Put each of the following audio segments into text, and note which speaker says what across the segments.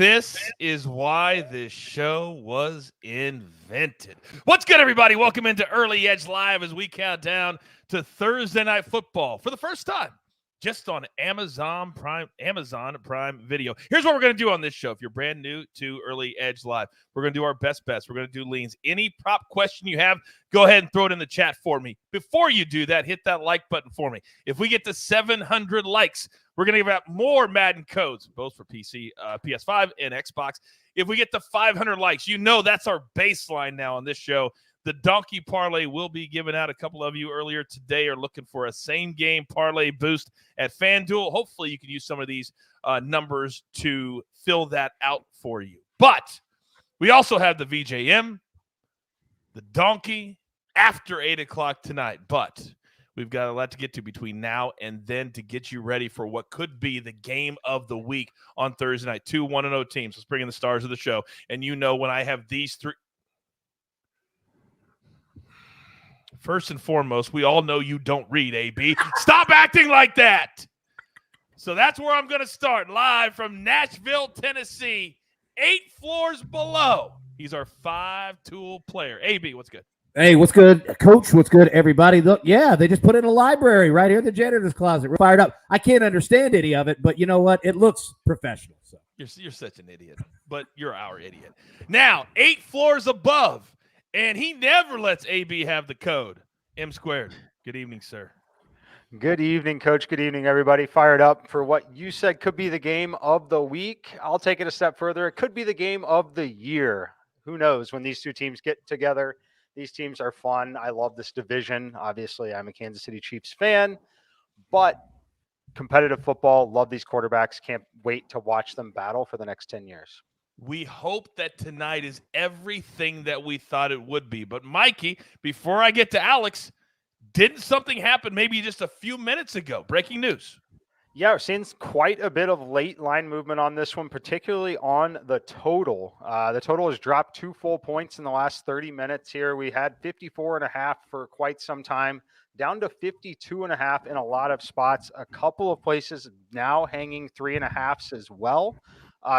Speaker 1: This is why this show was invented. What's good, everybody? Welcome into Early Edge Live as we count down to Thursday Night Football for the first time, just on Amazon Prime Video. Here's what we're going to do on this show. If you're brand new to Early Edge Live, we're going to do our best bets. We're going to do leans. Any prop question you have, go ahead and throw it in the chat for me. Before you do that, hit that like button for me. If we get to 700 likes, we're going to give out more Madden codes, both for PC, PS5, and Xbox. If we get to 500 likes, you know that's our baseline now on this show. The Donkey Parlay will be given out. A couple of you earlier today are looking for a same-game parlay boost at FanDuel. Hopefully you can use some of these numbers to fill that out for you. But we also have the VJM, the Donkey, after 8 o'clock tonight. But we've got a lot to get to between now and then to get you ready for what could be the game of the week on Thursday night. 2 1-0 teams. Let's bring in the stars of the show. And you know when I have these three. First and foremost, we all know you don't read, AB. Stop acting like that. So that's where I'm going to start, live from Nashville, Tennessee, 8 floors below. He's our 5-tool player. AB, what's good?
Speaker 2: Hey, what's good, Coach? What's good, everybody? Look, yeah, they just put in a library right here in the janitor's closet. We're fired up. I can't understand any of it, but you know what? It looks professional. So
Speaker 1: You're such an idiot, but you're our idiot. Now, 8 floors above, and he never lets AB have the code. M squared. Good evening, sir.
Speaker 3: Good evening, Coach. Good evening, everybody. Fired up for what you said could be the game of the week. I'll take it a step further. It could be the game of the year. Who knows when these two teams get together? These teams are fun. I love this division. Obviously, I'm a Kansas City Chiefs fan, but competitive football, love these quarterbacks. Can't wait to watch them battle for the next 10 years.
Speaker 1: We hope that tonight is everything that we thought it would be. But, Mikey, before I get to Alex, didn't something happen maybe just a few minutes ago? Breaking news.
Speaker 3: Yeah, we're seeing quite a bit of late line movement on this one, particularly on the total. The total has dropped 2 full points in the last 30 minutes here. We had 54.5 for quite some time, down to 52.5 in a lot of spots. A couple of places now hanging 3.5s as well.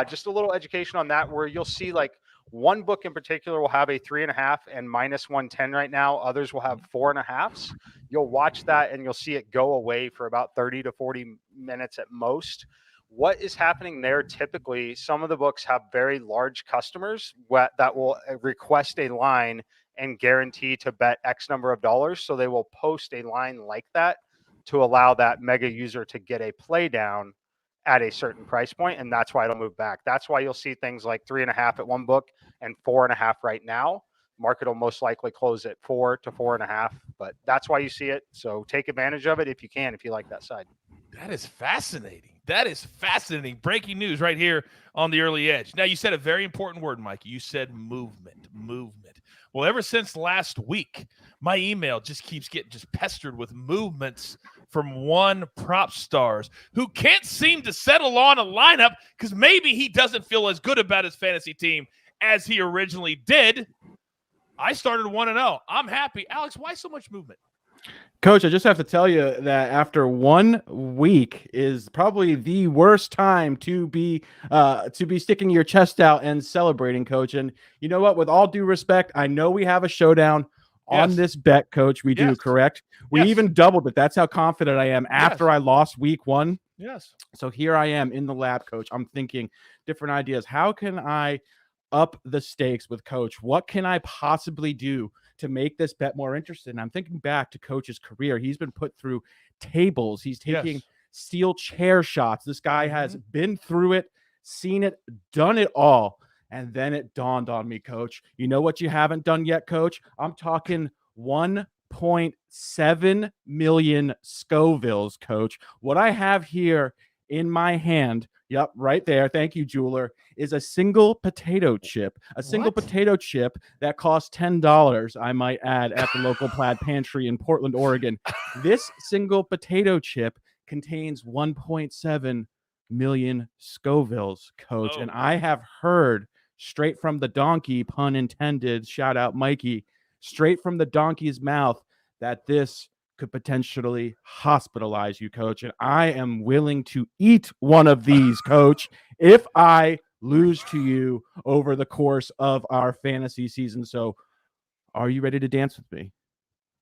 Speaker 3: Just a little education on that, where you'll see like one book in particular will have a 3.5 and minus 110 right now. Others will have 4.5s. You'll watch that and you'll see it go away for about 30 to 40 minutes at most. What is happening there? Typically, some of the books have very large customers that will request a line and guarantee to bet X number of dollars. So they will post a line like that to allow that mega user to get a play down at a certain price point, and that's why it'll move back. That's why you'll see things like 3.5 at one book and 4.5 right now. Market will most likely close at 4 to 4.5, but that's why you see it. So take advantage of it if you can, if you like that side.
Speaker 1: That is fascinating. That is fascinating. Breaking news right here on the Early Edge. Now, you said a very important word, Mikey. You said movement. Well, ever since last week, my email just keeps getting just pestered with movements from one prop stars who can't seem to settle on a lineup because maybe he doesn't feel as good about his fantasy team as he originally did. I started 1-0. I'm happy. Alex, why so much movement?
Speaker 4: Coach, I just have to tell you that after 1 week is probably the worst time to be sticking your chest out and celebrating, Coach. And you know what? With all due respect, I know we have a showdown on this bet, Coach. We do, correct? We even doubled it. That's how confident I am after I lost week 1.
Speaker 1: Yes.
Speaker 4: So here I am in the lab, Coach. I'm thinking different ideas. How can I up the stakes with Coach? What can I possibly do to make this bet more interesting? I'm thinking back to Coach's career. He's been put through tables. He's taking steel chair shots. This guy has been through it, seen it, done it all. And then it dawned on me, Coach. You know what you haven't done yet, Coach? I'm talking 1.7 million Scovilles, Coach. What I have here in my hand, yep, right there, thank you, jeweler, is a single potato chip. A single potato chip that costs $10, I might add, at the local Plaid Pantry in Portland, Oregon. This single potato chip contains 1.7 million Scovilles, Coach. And I have heard straight from the donkey, pun intended, shout out Mikey, straight from the donkey's mouth, that this could potentially hospitalize you, Coach. And I am willing to eat one of these, Coach, if I lose to you over the course of our fantasy season. So are you ready to dance with me?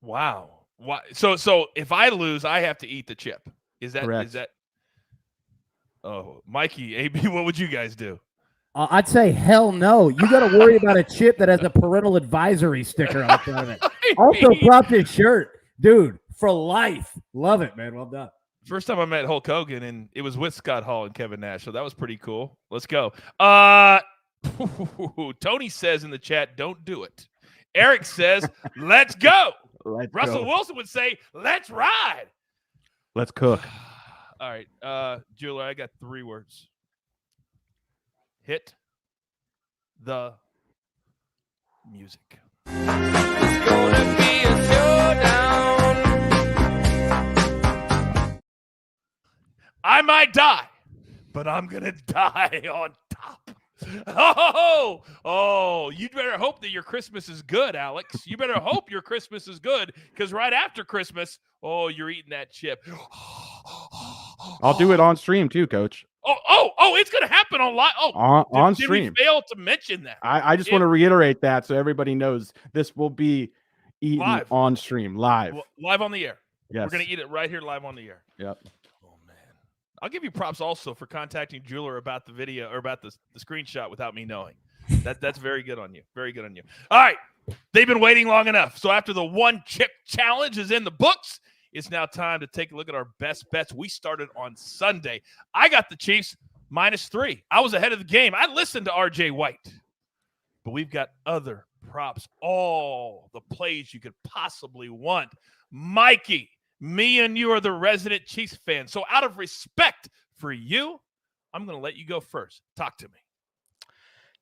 Speaker 1: Wow. Why? So if I lose, I have to eat the chip. Is that
Speaker 4: Correct.
Speaker 1: is that? Oh, Mikey, AB, what would you guys do?
Speaker 2: I'd say hell no. You got to worry about a chip that has a parental advisory sticker on the front of it. Also, prop his shirt, dude, for life. Love it, man. Well done.
Speaker 1: First time I met Hulk Hogan, and it was with Scott Hall and Kevin Nash, so that was pretty cool. Let's go. Tony says in the chat, don't do it. Eric says, let's go. Russell Wilson would say, let's ride.
Speaker 4: Let's cook.
Speaker 1: All right. Jeweler, I got 3 words. Hit the music. It's gonna be a showdown. I might die, but I'm going to die on top. Oh, you better hope that your Christmas is good, Alex. You better hope your Christmas is good, because right after Christmas, you're eating that chip.
Speaker 4: I'll do it on stream too, Coach.
Speaker 1: Oh, it's going to happen on live.
Speaker 4: On stream.
Speaker 1: Did we fail to mention that?
Speaker 4: I just want to reiterate that so everybody knows this will be eaten
Speaker 1: live.
Speaker 4: On stream, live.
Speaker 1: Live on the air.
Speaker 4: Yes.
Speaker 1: We're going to eat it right here live on the air.
Speaker 4: Yep.
Speaker 1: I'll give you props also for contacting Jeweler about the video or about the screenshot without me knowing. That's very good on you. Very good on you. All right. They've been waiting long enough. So after the 1 chip challenge is in the books, it's now time to take a look at our best bets. We started on Sunday. I got the Chiefs -3. I was ahead of the game. I listened to RJ White. But we've got other props, all the plays you could possibly want. Mikey, me and you are the resident Chiefs fans. So out of respect for you, I'm going to let you go first. Talk to me.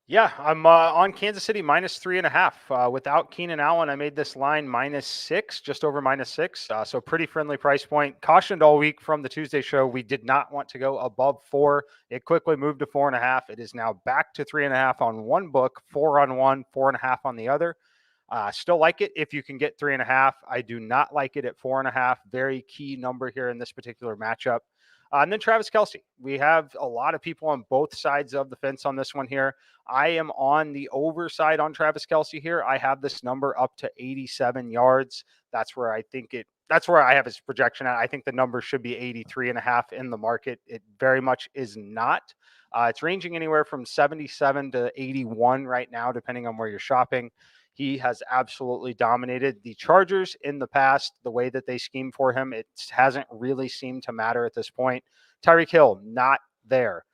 Speaker 3: Yeah, I'm on Kansas City -3.5. Without Keenan Allen, I made this line -6, just over -6. So pretty friendly price point. Cautioned all week from the Tuesday show. We did not want to go above 4. It quickly moved to 4.5. It is now back to 3.5 on one book, 4 on one, 4.5 on the other. Still like it if you can get 3.5. I do not like it at 4.5. Very key number here in this particular matchup. And then Travis Kelce. We have a lot of people on both sides of the fence on this one here. I am on the over side on Travis Kelce here. I have this number up to 87 yards. That's where I think that's where I have his projection at. I think the number should be 83.5 in the market. It very much is not. It's ranging anywhere from 77 to 81 right now, depending on where you're shopping. He has absolutely dominated the Chargers in the past. The way that they scheme for him, it hasn't really seemed to matter at this point. Tyreek Hill, not there.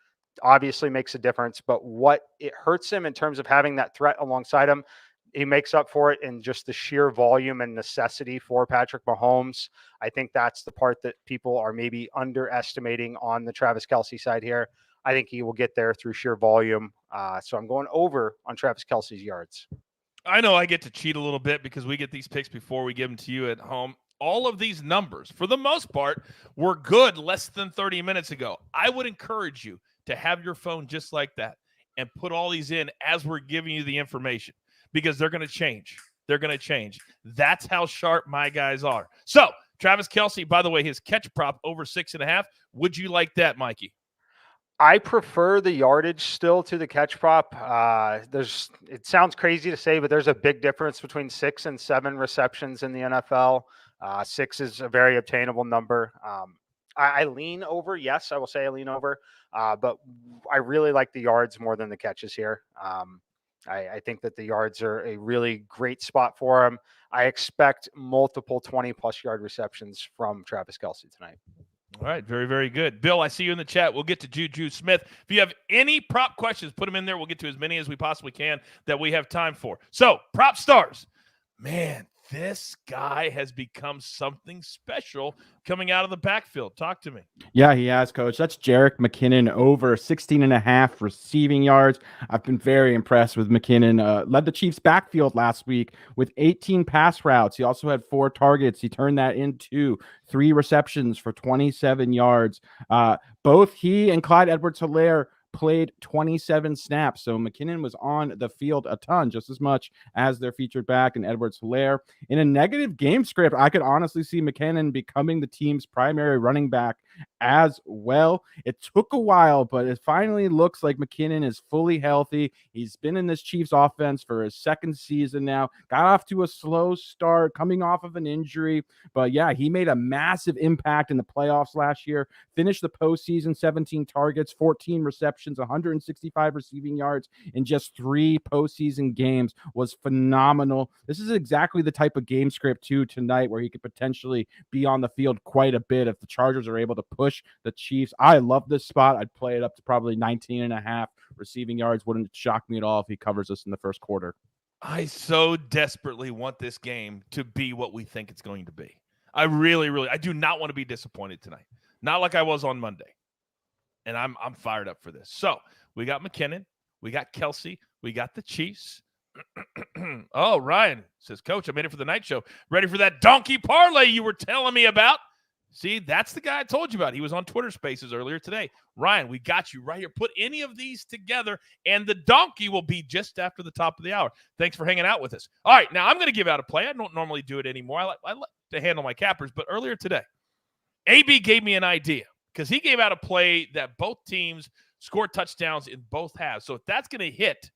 Speaker 3: Obviously makes a difference, but what it hurts him in terms of having that threat alongside him, he makes up for it in just the sheer volume and necessity for Patrick Mahomes. I think that's the part that people are maybe underestimating on the Travis Kelce side here. I think he will get there through sheer volume. So I'm going over on Travis Kelce's yards.
Speaker 1: I know I get to cheat a little bit because we get these picks before we give them to you at home. All of these numbers, for the most part, were good less than 30 minutes ago. I would encourage you to have your phone just like that and put all these in as we're giving you the information, because they're going to change. They're going to change. That's how sharp my guys are. So Travis Kelce, by the way, his catch prop over 6.5. Would you like that, Mikey?
Speaker 3: I prefer the yardage still to the catch prop. It sounds crazy to say, but there's a big difference between 6 and 7 receptions in the NFL. 6 is a very obtainable number. I lean over. Yes, I will say I lean over. But I really like the yards more than the catches here. I think that the yards are a really great spot for him. I expect multiple 20-plus yard receptions from Travis Kelce tonight.
Speaker 1: All right, very, very good. Bill, I see you in the chat. We'll get to Juju Smith. If you have any prop questions, put them in there. We'll get to as many as we possibly can that we have time for. So, prop stars. Man, this guy has become something special coming out of the backfield. Talk to me.
Speaker 4: Yeah, he has, Coach. That's Jeric McKinnon, over 16.5 receiving yards. I've been very impressed with McKinnon. Led the Chiefs backfield last week with 18 pass routes. He also had 4 targets. He turned that into 3 receptions for 27 yards. Both he and Clyde Edwards-Helaire played 27 snaps. So McKinnon was on the field a ton, just as much as their featured back and Edwards-Helaire. In a negative game script, I could honestly see McKinnon becoming the team's primary running back as well. It took a while, but it finally looks like McKinnon is fully healthy. He's been in this Chiefs offense for his second season now. Got off to a slow start, coming off of an injury. But yeah, he made a massive impact in the playoffs last year. Finished the postseason 17 targets, 14 receptions, 165 receiving yards in just 3 postseason games. Was phenomenal. This is exactly the type of game script too tonight where he could potentially be on the field quite a bit if the Chargers are able to push the Chiefs. I love this spot. I'd play it up to probably 19.5 receiving yards. Wouldn't shock me at all if he covers us in the first quarter.
Speaker 1: I so desperately want this game to be what we think it's going to be. I really, I do not want to be disappointed tonight. Not like I was on Monday. And I'm fired up for this. So we got McKinnon, we got Kelsey, we got the Chiefs. Oh, Ryan says, Coach, I made it for the night show. Ready for that donkey parlay you were telling me about? See, that's the guy I told you about. He was on Twitter Spaces earlier today. Ryan, we got you right here. Put any of these together, and the donkey will be just after the top of the hour. Thanks for hanging out with us. All right, now I'm going to give out a play. I don't normally do it anymore. I like to handle my cappers, but earlier today, AB gave me an idea because he gave out a play that both teams scored touchdowns in both halves. So if that's going to hit,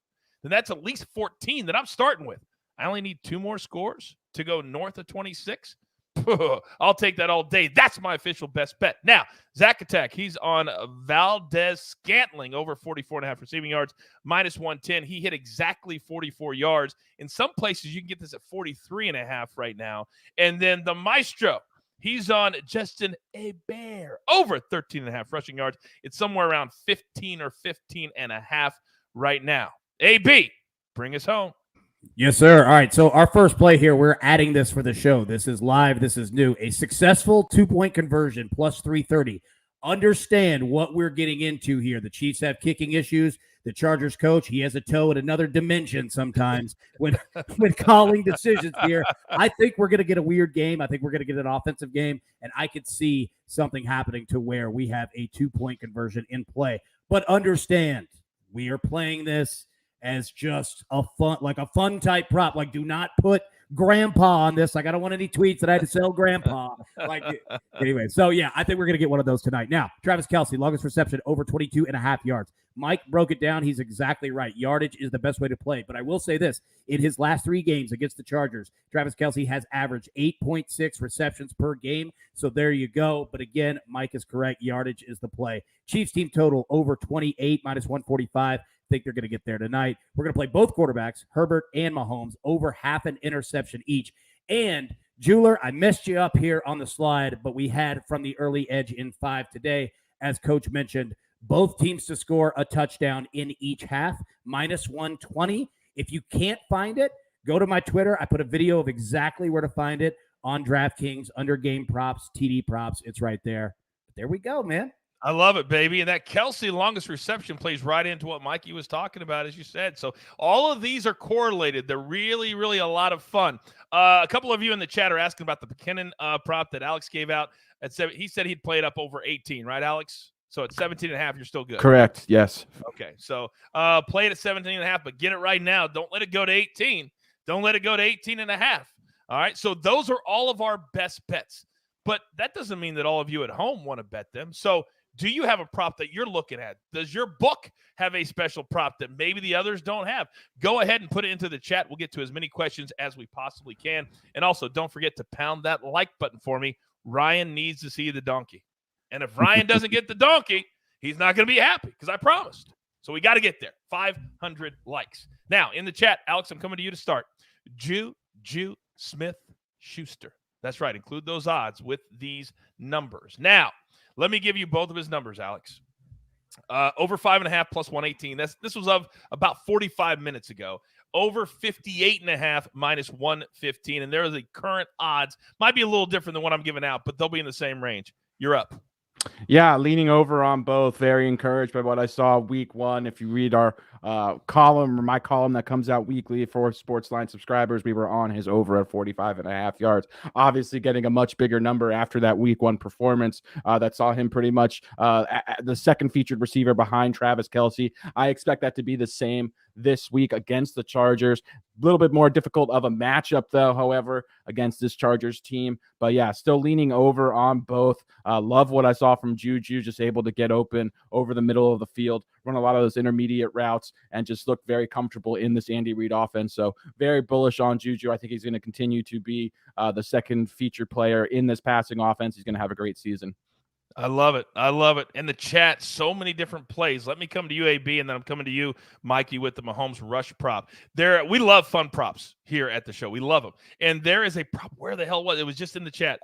Speaker 1: then that's at least 14 that I'm starting with. I only need 2 more scores to go north of 26. I'll take that all day. That's my official best bet. Now, Zach Attack, he's on Valdez Scantling over 44.5 receiving yards, minus 110. He hit exactly 44 yards. In some places, you can get this at 43.5 right now. And then the Maestro, he's on Justin Herbert over 13.5 rushing yards. It's somewhere around 15 or 15.5 right now. AB, bring us home.
Speaker 2: Yes, sir. All right. So our first play here, we're adding this for the show. This is live. This is new. A successful 2-point conversion plus 330. Understand what we're getting into here. The Chiefs have kicking issues. The Chargers coach, he has a toe in another dimension sometimes when calling decisions here. I think we're going to get a weird game. I think we're going to get an offensive game, and I could see something happening to where we have a 2-point conversion in play. But understand, we are playing this as just a fun type prop. Like, do not put grandpa on this. Like, I don't want any tweets that I had to sell grandpa. Anyway, so yeah, I think we're going to get one of those tonight. Now, Travis Kelce, longest reception over 22.5 yards. Mike broke it down. He's exactly right. Yardage is the best way to play. But I will say this, in his last 3 games against the Chargers, Travis Kelce has averaged 8.6 receptions per game. So there you go. But again, Mike is correct. Yardage is the play. Chiefs team total over 28, minus 145. Think they're going to get there tonight. We're going to play both quarterbacks, Herbert and Mahomes, over half an interception each. And Jeweler, I messed you up here on the slide, but we had from the early edge in 5 today, as Coach mentioned, both teams to score a touchdown in each half, minus 120. If you can't find it, go to my Twitter. I put a video of exactly where to find it on DraftKings, under game props, TD props. It's right there. But there we go, man.
Speaker 1: I love it, baby. And that Kelsey longest reception plays right into what Mikey was talking about, as you said. So all of these are correlated. They're really, really a lot of fun. A couple of you in the chat are asking about the McKinnon prop that Alex gave out. He said he'd play it up over 18, right, Alex? So at 17.5, you're still good.
Speaker 4: Correct. Yes.
Speaker 1: Okay. So play it at 17.5, but get it right now. Don't let it go to 18. Don't let it go to 18.5. All right. So those are all of our best bets. But that doesn't mean that all of you at home want to bet them. So do you have a prop that you're looking at? Does your book have a special prop that maybe the others don't have? Go ahead and put it into the chat. We'll get to as many questions as we possibly can. And also, don't forget to pound that like button for me. Ryan needs to see the donkey. And if Ryan doesn't get the donkey, he's not going to be happy because I promised. So we got to get there. 500 likes. Now, in the chat, Alex, I'm coming to you to start. Ju Smith Schuster. That's right. Include those odds with these numbers. Now, let me give you both of his numbers, Alex. Over 5.5 plus 118. This was of about 45 minutes ago. Over 58.5 minus 115. And there is a current odds. Might be a little different than what I'm giving out, but they'll be in the same range. You're up.
Speaker 4: Yeah, leaning over on both. Very encouraged by what I saw week 1. If you read our column, or my column that comes out weekly for Sportsline subscribers, we were on his over at 45.5 yards. Obviously getting a much bigger number after that week 1 performance that saw him pretty much the second featured receiver behind Travis Kelce. I expect that to be the same this week against the Chargers. A little bit more difficult of a matchup, though, however, against this Chargers team. But yeah, still leaning over on both. Love what I saw from Juju, just able to get open over the middle of the field, run a lot of those intermediate routes, and just look very comfortable in this Andy Reid offense. So very bullish on Juju. I think he's going to continue to be the second featured player in this passing offense. He's going to have a great season.
Speaker 1: I love it. I love it. In the chat, so many different plays. Let me come to you, AB, and then I'm coming to you, Mikey, with the Mahomes rush prop. We love fun props here at the show. We love them. And there is a prop. Where the hell was it? It was just in the chat.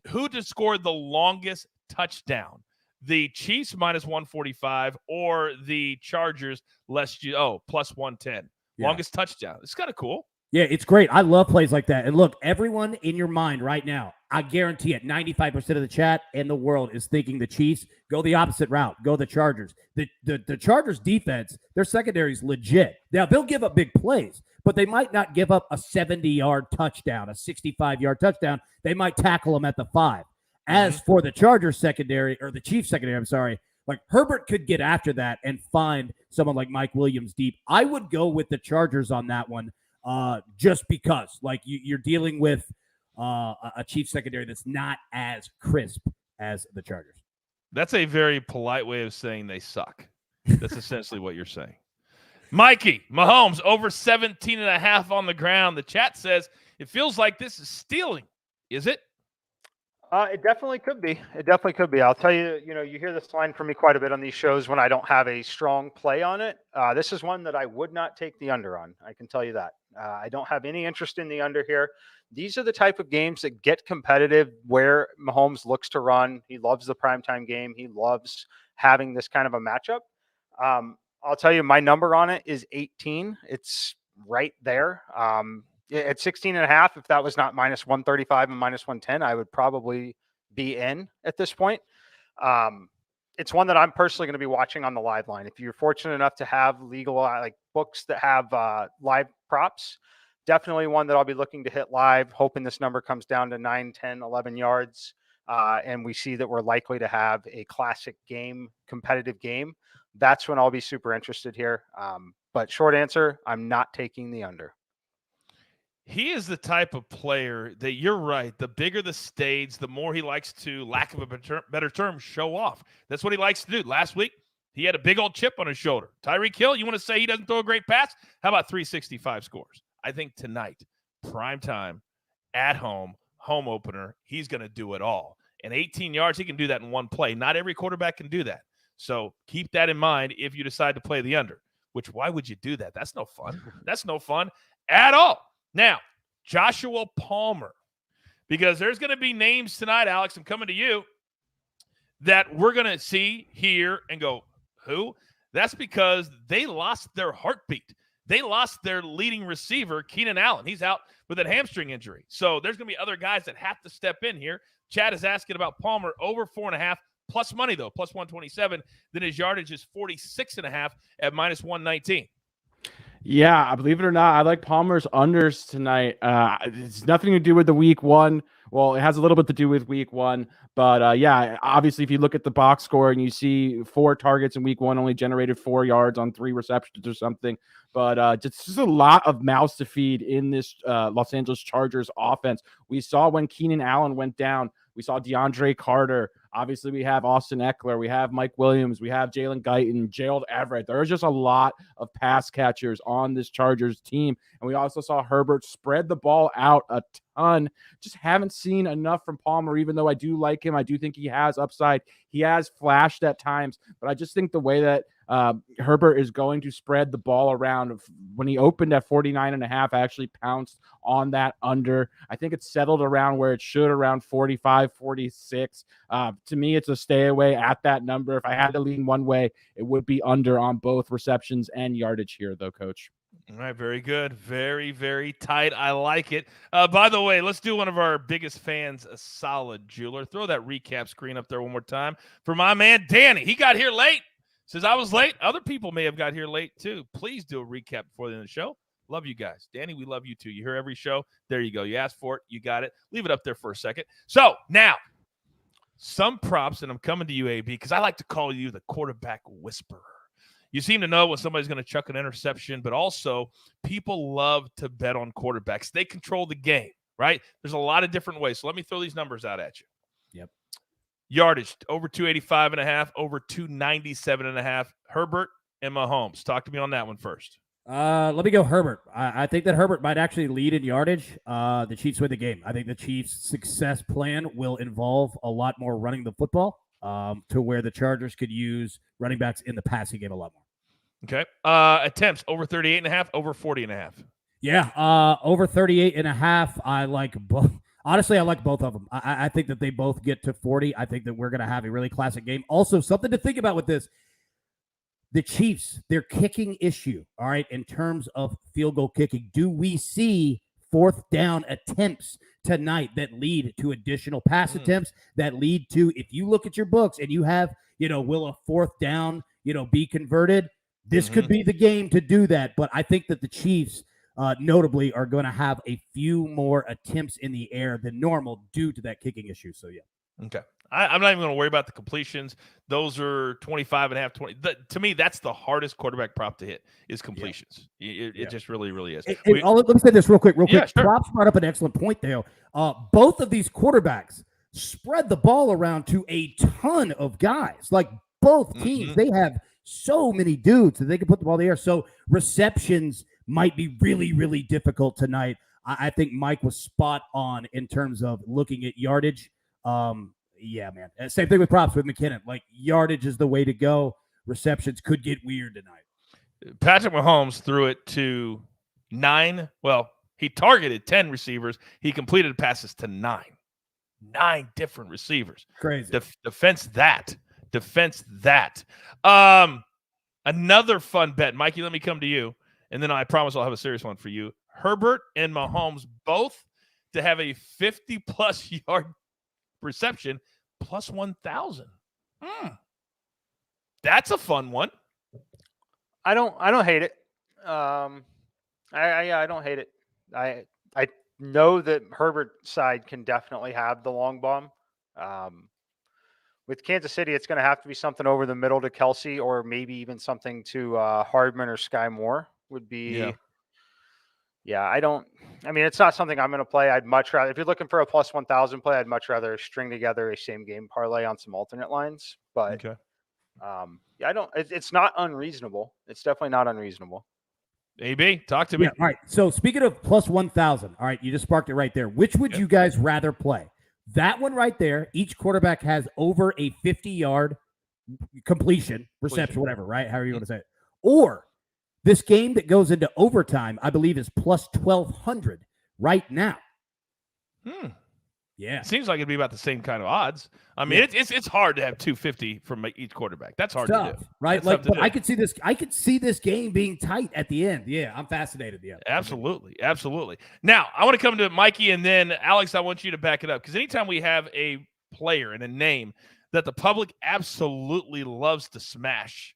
Speaker 1: Who just scored the longest touchdown? The Chiefs minus 145 or the Chargers plus 110?
Speaker 2: Yeah.
Speaker 1: Longest touchdown. It's kind of cool.
Speaker 2: Yeah, it's great. I love plays like that. And look, everyone in your mind right now, I guarantee it, 95% of the chat and the world is thinking the Chiefs. Go the opposite route. Go the Chargers. The Chargers defense, their secondary is legit. Now, they'll give up big plays, but they might not give up a 70-yard touchdown, a 65-yard touchdown. They might tackle them at the 5. As for the Chargers secondary, or the Chiefs secondary, I'm sorry, like Herbert could get after that and find someone like Mike Williams deep. I would go with the Chargers on that one. Just because, like, you're dealing with a Chiefs secondary that's not as crisp as the Chargers.
Speaker 1: That's a very polite way of saying they suck. That's essentially what you're saying. Mikey, Mahomes, over 17.5 on the ground. The chat says it feels like this is stealing. Is it?
Speaker 3: It definitely could be. It definitely could be. I'll tell you, you hear this line from me quite a bit on these shows when I don't have a strong play on it. This is one that I would not take the under on. I can tell you that. I don't have any interest in the under here. These are the type of games that get competitive where Mahomes looks to run. He loves the primetime game. He loves having this kind of a matchup. I'll tell you, my number on it is 18. It's right there. At 16.5, if that was not minus 135 and minus 110, I would probably be in at this point. It's one that I'm personally going to be watching on the live line. If you're fortunate enough to have legal like books that have live props, definitely one that I'll be looking to hit live, hoping this number comes down to 9, 10, 11 yards. And we see that we're likely to have a classic game, competitive game. That's when I'll be super interested here. But short answer, I'm not taking the under.
Speaker 1: He is the type of player that, you're right, the bigger the stage, the more he likes to, lack of a better term, show off. That's what he likes to do. Last week, he had a big old chip on his shoulder. Tyreek Hill, you want to say he doesn't throw a great pass? How about 365 scores? I think tonight, prime time, at home opener, he's going to do it all. And 18 yards, he can do that in one play. Not every quarterback can do that. So keep that in mind if you decide to play the under, which why would you do that? That's no fun. That's no fun at all. Now, Joshua Palmer, because there's going to be names tonight, Alex, I'm coming to you, that we're going to see, hear, and go, who? That's because they lost their heartbeat. They lost their leading receiver, Keenan Allen. He's out with a hamstring injury. So there's going to be other guys that have to step in here. Chad is asking about Palmer, over 4.5, plus money, though, plus 127. Then his yardage is 46.5 at minus 119.
Speaker 4: Yeah, believe it or not, I like Palmer's unders tonight. It's nothing to do with the week 1. Well, it has a little bit to do with week 1, but yeah, obviously, if you look at the box score and you see 4 targets in week 1, only generated 4 yards on 3 receptions or something, but just a lot of mouths to feed in this Los Angeles Chargers offense. We saw when Keenan Allen went down, we saw DeAndre Carter. Obviously, we have Austin Eckler. We have Mike Williams. We have Jalen Guyton, Gerald Everett. There's just a lot of pass catchers on this Chargers team. And we also saw Herbert spread the ball out a ton. Just haven't seen enough from Palmer, even though I do like him. I do think he has upside. He has flashed at times. But I just think the way that Herbert is going to spread the ball around. When he opened at 49.5, I actually pounced on that under. I think it's settled around where it should, around 45, 46. To me, it's a stay away at that number. If I had to lean one way, it would be under on both receptions and yardage here, though, Coach.
Speaker 1: All right, very good. Very, very tight. I like it. By the way, let's do one of our biggest fans a solid, jeweler. Throw that recap screen up there one more time for my man, Danny. He got here late. Says, I was late. Other people may have got here late too. Please do a recap before the end of the show. Love you guys. Danny, we love you too. You hear every show. There you go. You asked for it. You got it. Leave it up there for a second. So now, some props, and I'm coming to you, AB, because I like to call you the quarterback whisperer. You seem to know when somebody's going to chuck an interception, but also people love to bet on quarterbacks. They control the game, right? There's a lot of different ways. So let me throw these numbers out at you.
Speaker 2: Yep.
Speaker 1: Yardage, over 285.5, over 297.5. Herbert and Mahomes. Talk to me on that one first.
Speaker 2: Let me go Herbert. I think that Herbert might actually lead in yardage. The Chiefs win the game. I think the Chiefs' success plan will involve a lot more running the football to where the Chargers could use running backs in the passing game a lot more.
Speaker 1: Okay. Attempts, over 38.5, over 40.5.
Speaker 2: Yeah, over 38.5. I like both. Honestly, I like both of them. I think that they both get to 40. I think that we're going to have a really classic game. Also, something to think about with this. The Chiefs, their kicking issue, all right, in terms of field goal kicking. Do we see fourth down attempts tonight that lead to additional pass attempts that lead to, if you look at your books and you have, will a fourth down, be converted? This could be the game to do that. But I think that the Chiefs, notably, are going to have a few more attempts in the air than normal due to that kicking issue. So, yeah.
Speaker 1: Okay. I'm not even going to worry about the completions. Those are 25.5, 20. To me, that's the hardest quarterback prop to hit is completions. Yeah. It just really, really is.
Speaker 2: Let me say this real quick.
Speaker 1: Yeah, sure.
Speaker 2: Props brought up an excellent point there. Both of these quarterbacks spread the ball around to a ton of guys. Like both teams, they have so many dudes that they can put the ball in the air. So receptions might be really, really difficult tonight. I think Mike was spot on in terms of looking at yardage. Yeah, man. Same thing with props with McKinnon. Like, yardage is the way to go. Receptions could get weird tonight.
Speaker 1: Patrick Mahomes threw it to 9. Well, he targeted 10 receivers. He completed passes to 9. 9 different receivers.
Speaker 2: Crazy.
Speaker 1: Defense that. Another fun bet. Mikey, let me come to you. And then I promise I'll have a serious one for you. Herbert and Mahomes both to have a 50-plus yard reception plus 1,000. That's a fun one.
Speaker 3: I don't hate it. I don't hate it. I know that Herbert's side can definitely have the long bomb. With Kansas City, it's going to have to be something over the middle to Kelsey, or maybe even something to Hardman or Sky Moore would be. Yeah, it's not something I'm going to play. I'd much rather, if you're looking for a plus 1,000 play, I'd much rather string together a same game parlay on some alternate lines. But
Speaker 1: okay.
Speaker 3: It's not unreasonable. It's definitely not unreasonable.
Speaker 1: AB, talk to me.
Speaker 2: Yeah, all right. So speaking of plus 1,000, all right, you just sparked it right there. Which would you guys rather play? That one right there. Each quarterback has over a 50-yard completion, reception, whatever, right? However you want to say it. Or this game that goes into overtime, I believe, is plus 1,200 right now. Yeah.
Speaker 1: It seems like it'd be about the same kind of odds. I mean, it's hard to have 250 from each quarterback. That's hard to do.
Speaker 2: Right? But I could see this. I could see this game being tight at the end. Yeah, I'm fascinated. Yeah.
Speaker 1: Absolutely. Now, I want to come to Mikey, and then Alex, I want you to back it up, because anytime we have a player and a name that the public absolutely loves to smash,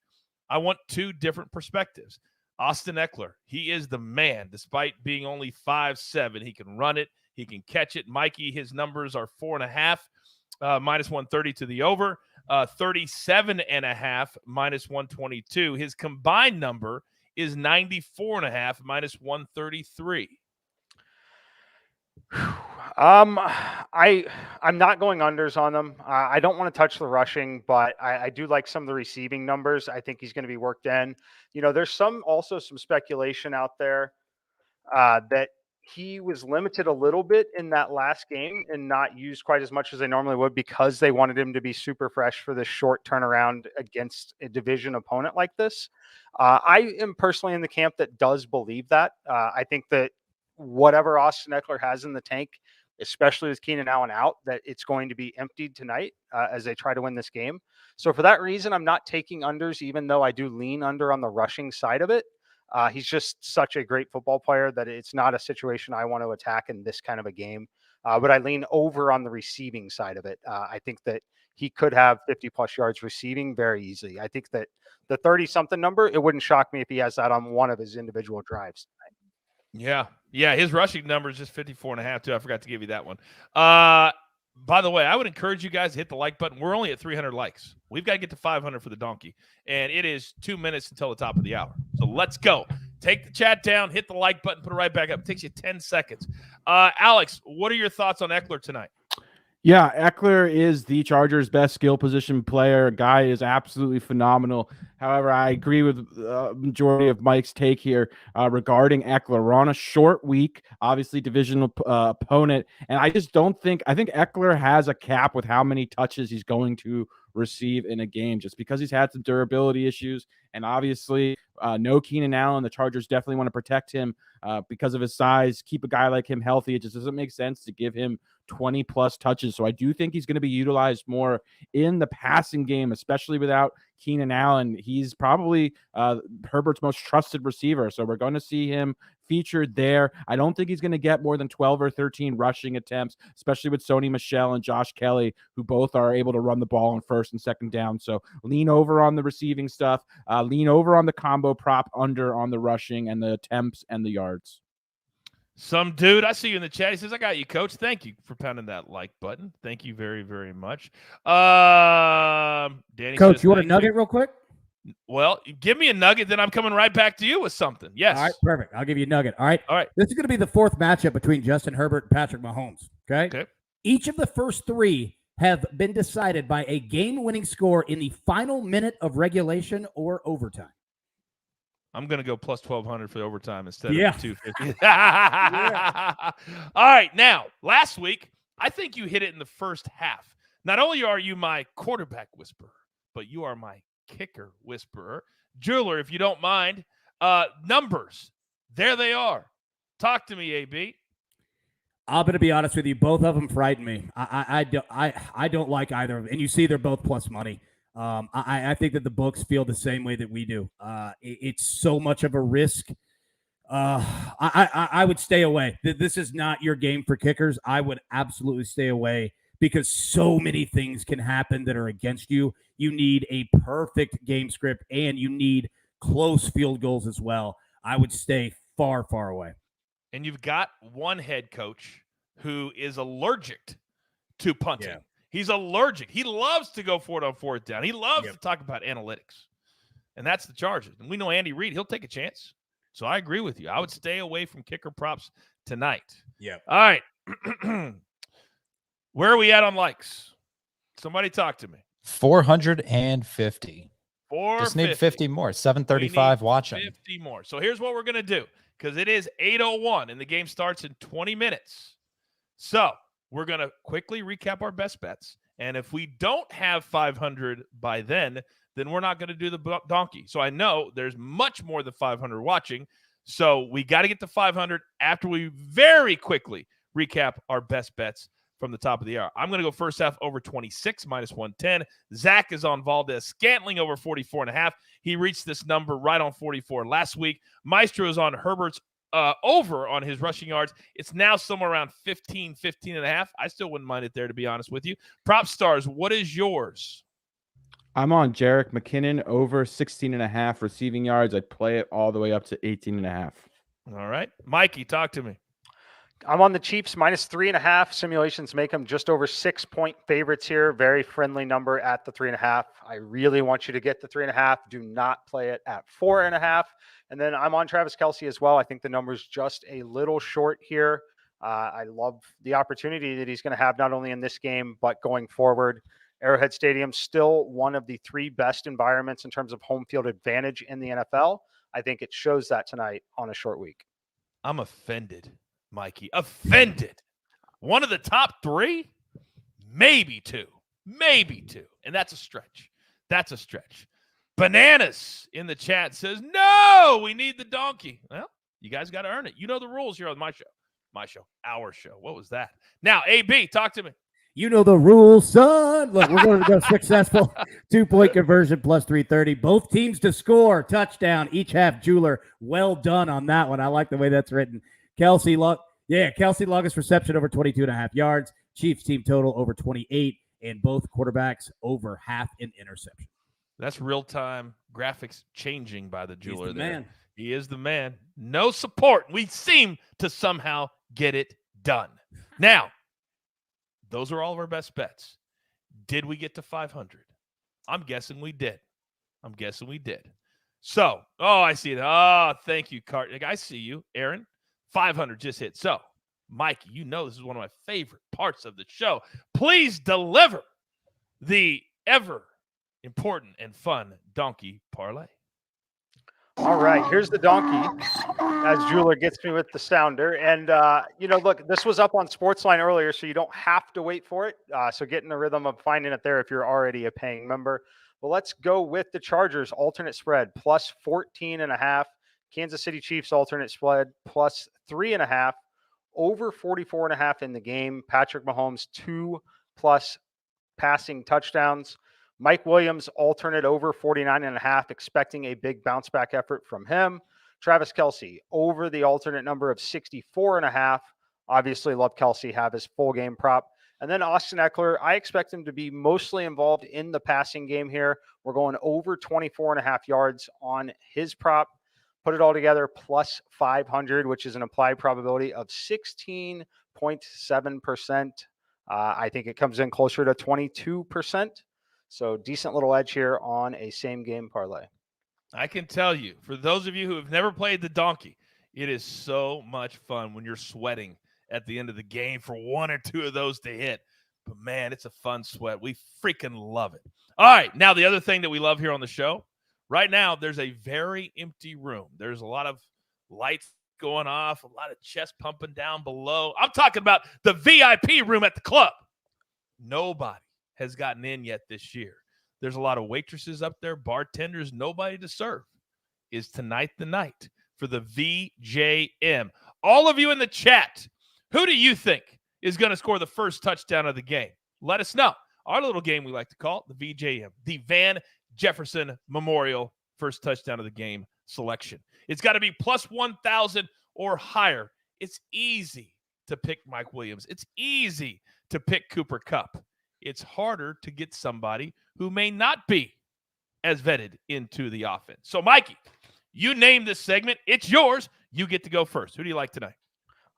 Speaker 1: I want 2 different perspectives. Austin Eckler, he is the man. Despite being only 5'7", he can run it. He can catch it. Mikey, his numbers are 4.5, minus 130 to the over, 37.5, minus 122. His combined number is 94.5, minus 133.
Speaker 3: I'm not going unders on them. I don't want to touch the rushing, but I do like some of the receiving numbers. I think he's going to be worked in. There's some speculation out there that he was limited a little bit in that last game and not used quite as much as they normally would, because they wanted him to be super fresh for this short turnaround against a division opponent like this. I am personally in the camp that does believe that. I think that whatever Austin Eckler has in the tank, especially with Keenan Allen out, that it's going to be emptied tonight as they try to win this game. So for that reason, I'm not taking unders, even though I do lean under on the rushing side of it. He's just such a great football player that it's not a situation I want to attack in this kind of a game. But I lean over on the receiving side of it. I think that he could have 50-plus yards receiving very easily. I think that the 30-something number, it wouldn't shock me if he has that on one of his individual drives tonight.
Speaker 1: Yeah. His rushing number is just 54.5 too. I forgot to give you that one. By the way, I would encourage you guys to hit the like button. We're only at 300 likes. We've got to get to 500 for the donkey, and it is 2 minutes until the top of the hour. So let's go. Take the chat down, hit the like button, put it right back up. It takes you 10 seconds. Alex, what are your thoughts on Eckler tonight?
Speaker 4: Yeah, Eckler is the Chargers' best skill position player. Guy is absolutely phenomenal. However, I agree with majority of Mike's take here regarding Eckler. We're on a short week, obviously divisional opponent, and I just don't think – I think Eckler has a cap with how many touches he's going to receive in a game just because he's had some durability issues, and obviously no Keenan Allen. The Chargers definitely want to protect him because of his size, keep a guy like him healthy. It just doesn't make sense to give him 20-plus touches. So I do think he's going to be utilized more in the passing game, especially without Keenan Allen. He's probably Herbert's most trusted receiver. So we're going to see him featured there. I don't think he's going to get more than 12 or 13 rushing attempts, especially with Sony Michel and Josh Kelly, who both are able to run the ball on first and second down. So lean over on the receiving stuff, lean over on the combo prop under on the rushing and the attempts and the yards.
Speaker 1: Some dude, I see you in the chat. He says, I got you, coach. Thank you for pounding that like button. Thank you very, very much. Danny
Speaker 2: Coach,
Speaker 1: says,
Speaker 2: you want a nugget real quick?
Speaker 1: Well, give me a nugget, then I'm coming right back to you with something. Yes.
Speaker 2: All right, perfect. I'll give you a nugget. All right. This is going to be the fourth matchup between Justin Herbert and Patrick Mahomes. Okay. Each of the first three have been decided by a game-winning score in the final minute of regulation or overtime.
Speaker 1: I'm going to go plus 1,200 for the overtime instead of 250. All right. Now, last week, I think you hit it in the first half. Not only are you my quarterback whisperer, but you are my kicker whisperer. Jeweler, if you don't mind, numbers. There they are. Talk to me, AB.
Speaker 2: I'm going to be honest with you. Both of them frighten me. I don't like either of them. And you see they're both plus money. I think that the books feel the same way that we do. It's so much of a risk. I would stay away. This is not your game for kickers. I would absolutely stay away because so many things can happen that are against you. You need a perfect game script, and you need close field goals as well. I would stay far, far away.
Speaker 1: And you've got one head coach who is allergic to punting. Yeah. He's allergic. He loves to go for it on fourth down. He loves to talk about analytics. And that's the Chargers. And we know Andy Reid, he'll take a chance. So I agree with you. I would stay away from kicker props tonight.
Speaker 2: Yeah.
Speaker 1: All right. Where are we at on likes? Somebody talk to me.
Speaker 5: 450.
Speaker 1: 450.
Speaker 5: Just need 50 more. 735 watching.
Speaker 1: 50 more. So here's what we're going to do because it is 8:01 and the game starts in 20 minutes. So we're going to quickly recap our best bets. And if we don't have 500 by then we're not going to do the donkey. So I know there's much more than 500 watching. So we got to get to 500 after we very quickly recap our best bets from the top of the hour. I'm going to go first half over 26 minus 110. Zach is on Valdez-Scantling over 44.5. He reached this number right on 44 last week. Maestro is on Herbert's over on his rushing yards. It's now somewhere around 15.5. I still wouldn't mind it there, to be honest with you. Prop stars, what is yours?
Speaker 4: I'm on Jeric McKinnon over 16.5 receiving yards. I'd play it all the way up to 18.5.
Speaker 1: All right. Mikey, talk to me.
Speaker 3: I'm on the Chiefs minus 3.5. Simulations make them just over 6-point favorites here. Very friendly number at the 3.5. I really want you to get the 3.5. Do not play it at 4.5. And then I'm on Travis Kelce as well. I think the number's just a little short here. I love the opportunity that he's going to have not only in this game, but going forward. Arrowhead Stadium, still one of the three best environments in terms of home field advantage in the NFL. I think it shows that tonight on a short week.
Speaker 1: I'm offended, Mikey. Offended. One of the top three? Maybe two. And that's a stretch. Bananas in the chat says, no, we need the donkey. Well, you guys got to earn it. You know the rules here on my show. Our show. What was that? Now, AB, talk to me.
Speaker 2: You know the rules, son. Look, we're going to go successful 2-point conversion plus 330. Both teams to score. Touchdown. Each half. Jeweler. Well done on that one. I like the way that's written. Kelce longest reception over 22.5 yards. Chiefs team total over 28. and both quarterbacks over half an interception.
Speaker 1: That's real-time graphics changing by the jeweler.
Speaker 2: He's the
Speaker 1: there.
Speaker 2: man.
Speaker 1: He is the man. No support. We seem to somehow get it done. Now, those are all of our best bets. Did we get to 500? I'm guessing we did. So, I see it. Oh, thank you, Cart. I see you, Aaron. 500 just hit. So, Mikey, you know this is one of my favorite parts of the show. Please deliver the ever important and fun donkey parlay.
Speaker 3: All right, here's the donkey as Jeweler gets me with the sounder. And, look, this was up on Sportsline earlier, so you don't have to wait for it. So get in the rhythm of finding it there if you're already a paying member. But let's go with the Chargers alternate spread plus 14.5. Kansas City Chiefs alternate spread plus 3.5. Over 44.5 in the game. Patrick Mahomes 2+ passing touchdowns. Mike Williams alternate over 49.5, expecting a big bounce back effort from him. Travis Kelce over the alternate number of 64.5. Obviously, love Kelce, have his full game prop. And then Austin Eckler, I expect him to be mostly involved in the passing game here. We're going over 24.5 yards on his prop. Put it all together, plus 500, which is an applied probability of 16.7%. I think it comes in closer to 22%. So decent little edge here on a same game parlay.
Speaker 1: I can tell you, for those of you who have never played the donkey, it is so much fun when you're sweating at the end of the game for one or two of those to hit. But, man, it's a fun sweat. We freaking love it. All right, now the other thing that we love here on the show, right now there's a very empty room. There's a lot of lights going off, a lot of chest pumping down below. I'm talking about the VIP room at the club. Nobody has gotten in yet this year. There's a lot of waitresses up there, bartenders, nobody to serve. Is tonight the night for the VJM? All of you in the chat, who do you think is going to score the first touchdown of the game? Let us know. Our little game we like to call it the VJM, the Van Jefferson Memorial first touchdown of the game selection. It's got to be plus 1,000 or higher. It's easy to pick Mike Williams. It's easy to pick Cooper Kupp. It's harder to get somebody who may not be as vetted into the offense. So, Mikey, you name this segment. It's yours. You get to go first. Who do you like tonight?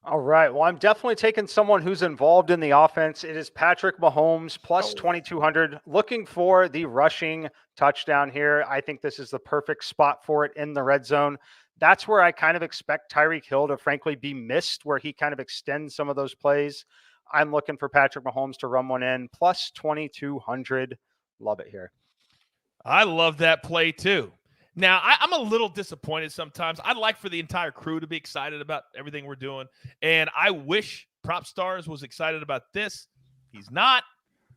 Speaker 3: All right. Well, I'm definitely taking someone who's involved in the offense. It is Patrick Mahomes plus 2,200, looking for the rushing touchdown here. I think this is the perfect spot for it in the red zone. That's where I kind of expect Tyreek Hill to frankly be missed, where he kind of extends some of those plays. I'm looking for Patrick Mahomes to run one in plus 2,200. Love it here.
Speaker 1: I love that play too. Now, I'm a little disappointed sometimes. I'd like for the entire crew to be excited about everything we're doing. And I wish Prop Stars was excited about this. He's not,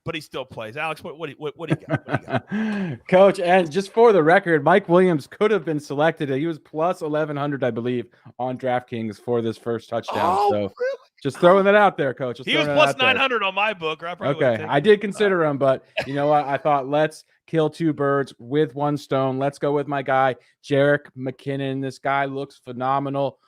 Speaker 1: but he still plays. Alex, what do you got?
Speaker 4: Coach, and just for the record, Mike Williams could have been selected. He was plus 1,100, I believe, on DraftKings for this first touchdown.
Speaker 1: Oh,
Speaker 4: so
Speaker 1: really?
Speaker 4: just throwing that out there, Coach.
Speaker 1: He was plus 900 on my book.
Speaker 4: Okay, I did consider him, but you know what? I thought let's kill two birds with one stone. Let's go with my guy, Jeric McKinnon. This guy looks phenomenal.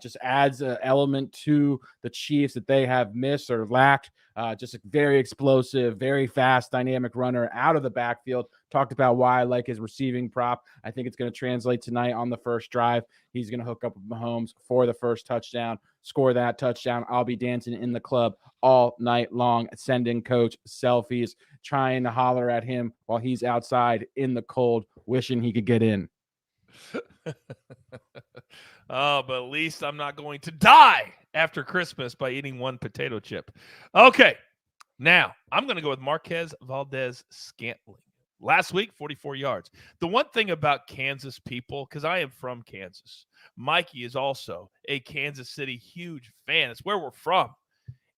Speaker 4: Just adds an element to the Chiefs that they have missed or lacked. Just a very explosive, very fast, dynamic runner out of the backfield. Talked about why I like his receiving prop. I think it's going to translate tonight on the first drive. He's going to hook up with Mahomes for the first touchdown, score that touchdown. I'll be dancing in the club all night long, sending coach selfies, trying to holler at him while he's outside in the cold, wishing he could get in.
Speaker 1: Oh, but at least I'm not going to die after Christmas by eating one potato chip. Okay, now I'm going to go with Marquez Valdez-Scantling. Last week, 44 yards. The one thing about Kansas people, because I am from Kansas, Mikey is also a Kansas City huge fan. It's where we're from.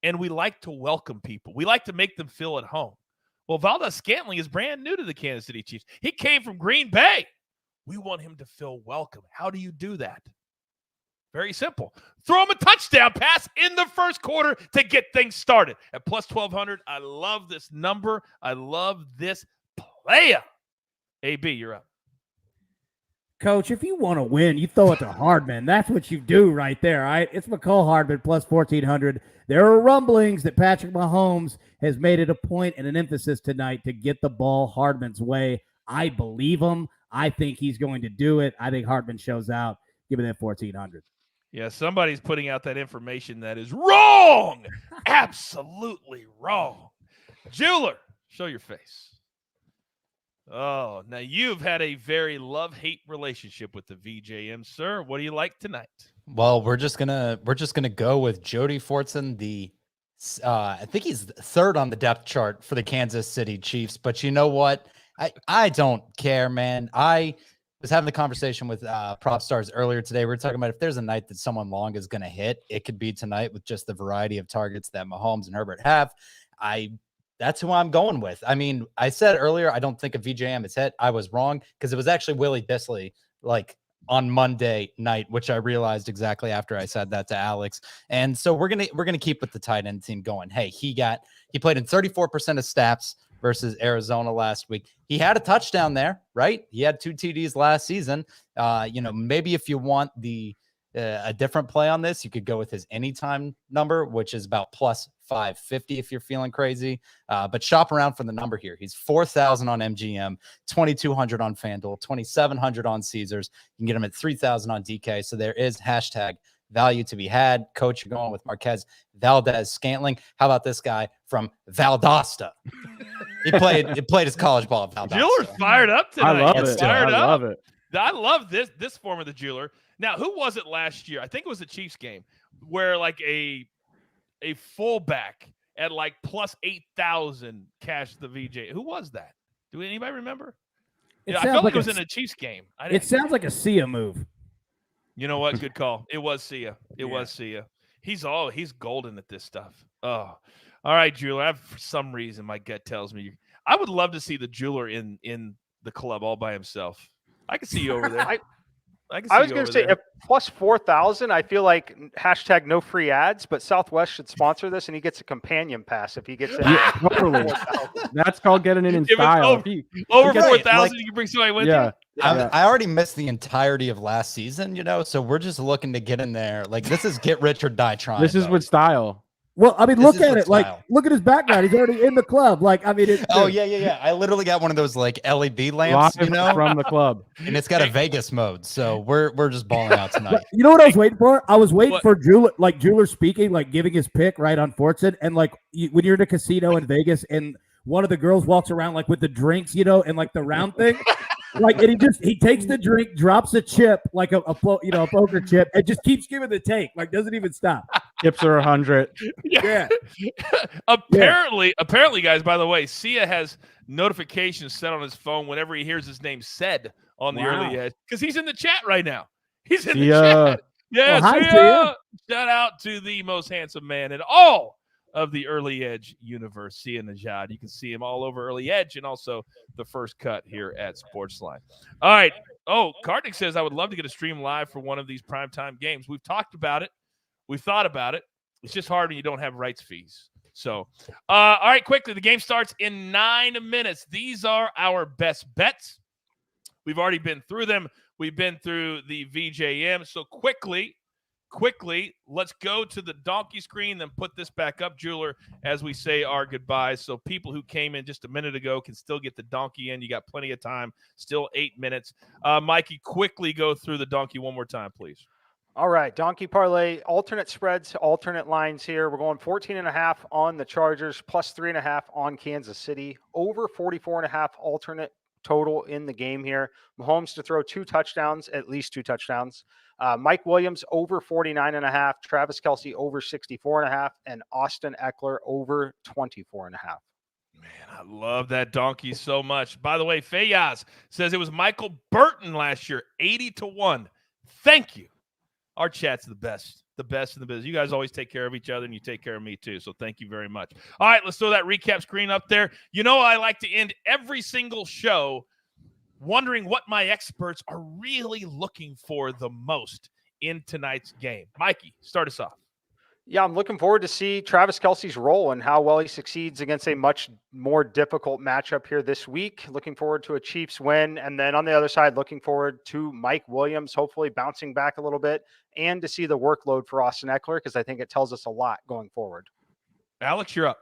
Speaker 1: And we like to welcome people. We like to make them feel at home. Well, Valdez-Scantling is brand new to the Kansas City Chiefs. He came from Green Bay. We want him to feel welcome. How do you do that? Very simple. Throw him a touchdown pass in the first quarter to get things started. At plus 1,200, I love this number. I love this player. AB, you're up.
Speaker 2: Coach, if you want to win, you throw it to Hardman. That's what you do right there, all right? It's McCall Hardman plus 1,400. There are rumblings that Patrick Mahomes has made it a point and an emphasis tonight to get the ball Hardman's way. I believe him. I think he's going to do it. I think Hardman shows out. Give me that 1,400.
Speaker 1: Yeah, somebody's putting out that information that is wrong. Absolutely wrong. Jeweler, show your face. Oh, now you've had a very love-hate relationship with the VJM, sir. What do you like tonight?
Speaker 5: Well, we're just gonna go with Jody Fortson. I think he's third on the depth chart for the Kansas City Chiefs. But you know what? I don't care, man. I was having the conversation with Prop Stars earlier today. We were talking about if there's a night that someone long is going to hit, it could be tonight with just the variety of targets that Mahomes and Herbert have. That's who I'm going with. I mean, I said earlier, I don't think a VJM is hit. I was wrong because it was actually Willie Disley, like on Monday night, which I realized exactly after I said that to Alex. And so we're gonna keep with the tight end team going. Hey, he played in 34% of snaps versus Arizona last week. He had a touchdown there, right? He had 2 TDs last season. Maybe if you want a different play on this, you could go with his anytime number, which is about plus 550 if you're feeling crazy. But shop around for the number here. He's 4,000 on MGM, 2,200 on FanDuel, 2,700 on Caesars. You can get him at 3,000 on DK. So there is hashtag value to be had. Coach, you're going with Marquez Valdez-Scantling. How about this guy from Valdosta? He played his college ball at Valdosta.
Speaker 1: Jeweler's fired up tonight.
Speaker 4: I love it.
Speaker 1: I love this form of the jeweler. Now, who was it last year? I think it was the Chiefs game where like a fullback at like plus 8,000 cashed the VJ. Who was that? Do anybody remember? I felt like it was in a Chiefs game.
Speaker 2: It sounds like a Sia move.
Speaker 1: You know what? Good call. It was Sia. Was Sia. He's golden at this stuff. Oh, all right, jeweler. For some reason, my gut tells me I would love to see the jeweler in the club all by himself. I can see you over there.
Speaker 3: I was going to say, if plus 4,000, I feel like hashtag no free ads, but Southwest should sponsor this, and he gets a companion pass if he gets it.
Speaker 4: Yeah, totally. That's called getting it in style.
Speaker 1: Over 4,000, you can bring somebody with you.
Speaker 5: I already missed the entirety of last season, so we're just looking to get in there. Like, this is get rich or die trying.
Speaker 4: This is with style.
Speaker 2: Well, I mean, look at it. Like, look at his background. He's already in the club. Like, I mean,
Speaker 5: yeah. I literally got one of those like LED lamps,
Speaker 4: from the club,
Speaker 5: and it's got a Vegas mode. So we're just balling out tonight.
Speaker 2: You know what I was waiting for? I was waiting for Jeweler speaking, like giving his pick right on Fortson, and like when you're in a casino in Vegas, and one of the girls walks around like with the drinks, and like the round thing. Like, and he takes the drink, drops a chip, like a poker chip, and just keeps giving the take, like doesn't even stop.
Speaker 4: Tips are 100.
Speaker 2: Yeah.
Speaker 1: Apparently, guys, by the way, Sia has notifications set on his phone whenever he hears his name said on the early edge, because he's in the chat right now. He's in the chat. Yeah, Sia. Shout out to the most handsome man in all of the Early Edge universe, Sia Najad. You can see him all over Early Edge and also the First Cut here at Sportsline. All right. Oh, Kartik says, I would love to get a stream live for one of these primetime games. We've talked about it. We've thought about it. It's just hard when you don't have rights fees. So, all right, quickly, the game starts in 9 minutes. These are our best bets. We've already been through them. We've been through the VJM. So quickly, let's go to the donkey screen, then put this back up, jeweler, as we say our goodbyes. So people who came in just a minute ago can still get the donkey in. You got plenty of time, still 8 minutes. Mikey, quickly go through the donkey one more time, please.
Speaker 3: All right, donkey parlay, alternate spreads, alternate lines here. We're going 14.5 on the Chargers, plus 3.5 on Kansas City, over 44.5 alternate total in the game here. Mahomes to throw 2 touchdowns, at least 2 touchdowns. Mike Williams over 49.5, Travis Kelce over 64.5, and Austin Eckler over 24.5.
Speaker 1: Man, I love that donkey so much. By the way, Fayaz says it was Michael Burton last year, 80-1. Thank you. Our chat's the best in the business. You guys always take care of each other, and you take care of me too. So thank you very much. All right, let's throw that recap screen up there. I like to end every single show wondering what my experts are really looking for the most in tonight's game. Mikey, start us off.
Speaker 3: Yeah, I'm looking forward to see Travis Kelce's role and how well he succeeds against a much more difficult matchup here this week. Looking forward to a Chiefs win. And then on the other side, looking forward to Mike Williams, hopefully bouncing back a little bit, and to see the workload for Austin Eckler, because I think it tells us a lot going forward.
Speaker 1: Alex, you're up.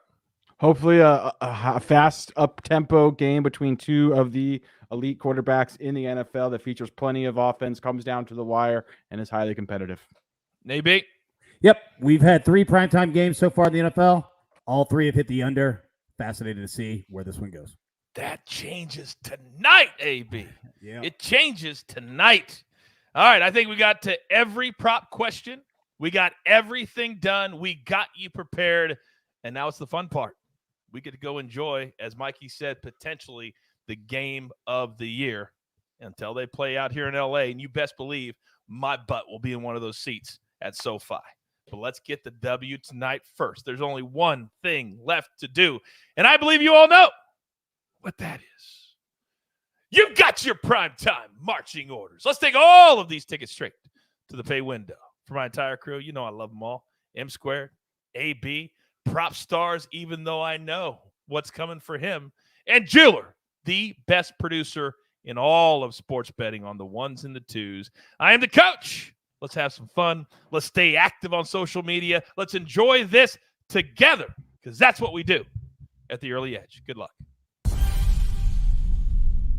Speaker 4: Hopefully a fast up-tempo game between two of the elite quarterbacks in the NFL that features plenty of offense, comes down to the wire, and is highly competitive.
Speaker 1: Nate.
Speaker 2: Yep, we've had 3 primetime games so far in the NFL. All 3 have hit the under. Fascinated to see where this one goes.
Speaker 1: That changes tonight, AB.
Speaker 2: Yeah.
Speaker 1: It changes tonight. All right, I think we got to every prop question. We got everything done. We got you prepared. And now it's the fun part. We get to go enjoy, as Mikey said, potentially the game of the year until they play out here in LA. And you best believe my butt will be in one of those seats at SoFi. But let's get the W tonight first. There's only one thing left to do. And I believe you all know what that is. You've got your primetime marching orders. Let's take all of these tickets straight to the pay window. For my entire crew, you know I love them all. M Squared, AB, Prop Stars, even though I know what's coming for him. And Jeweler, the best producer in all of sports betting on the ones and the twos. I am the coach. Let's have some fun. Let's stay active on social media. Let's enjoy this together, because that's what we do at the Early Edge. Good luck.